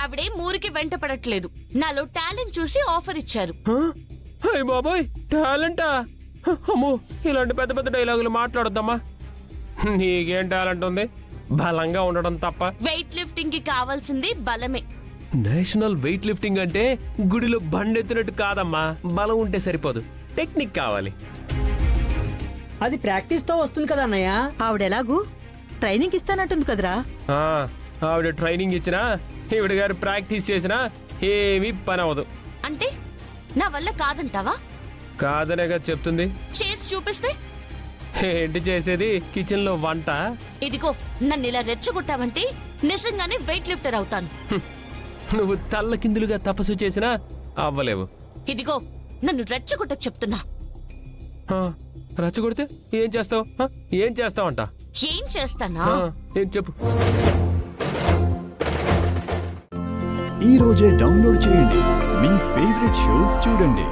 ఆవిడే ఊరికి వెంట పడట్లేదు, నాలో టాలెంట్ చూసి ఆఫర్ ఇచ్చారు. బాబాయ్ టాలెంటా? అమ్మో, ఇలాంటి పెద్ద పెద్ద డైలాగులు మాట్లాడొద్దమ్మా. నీకేం టాలెంట్ ఉంది? బలంగా ఉండడం తప్ప. వెయిట్ లిఫ్టింగ్ కి కావాల్సింది బలమే. నేషనల్ వెయిట్ లిఫ్టింగ్ అంటే గుడిలో బండెత్తినట్టు కాదమ్మా. బలం ఉంటే సరిపోదు, టెక్నిక్ కావాలి. అది ప్రాక్టీస్ తో వస్తుంది కదా అన్నయ్య. ఆవిడెలాగూ ట్రైనింగ్ ఇస్తానంటుంది కదరా. ఆవిడ ట్రైనింగ్ ఇచ్చినా ఈవిడ గారు ప్రాక్టీస్ చేసినా ఏమీ పని అవదు. అంటే నా వల్ల కాదంటావా? కాదనేగా చెప్తుంది. చేసి చూపిస్తే? ఏంటి చేసేది? కిచెన్ లో వంట. ఇదిగో, నన్ను ఇలా రెచ్చగొట్టావంటే నిజంగానే వెయిట్ లిఫ్టర్ అవుతాను. నువ్వు తల్ల కిందులుగా తపస్సు చేసినా అవ్వలేవు. ఇదిగో, నన్ను రెచ్చగొట్టకు చెప్తున్నా. రెచ్చగొడితే ఏం చేస్తావు? ఏం చేస్తావంట? ఏం చేస్తానా? ఏం చెప్పు. ఈ రోజే డౌన్లోడ్ చేయండి, మీ ఫేవరెట్ షోస్ చూడండి.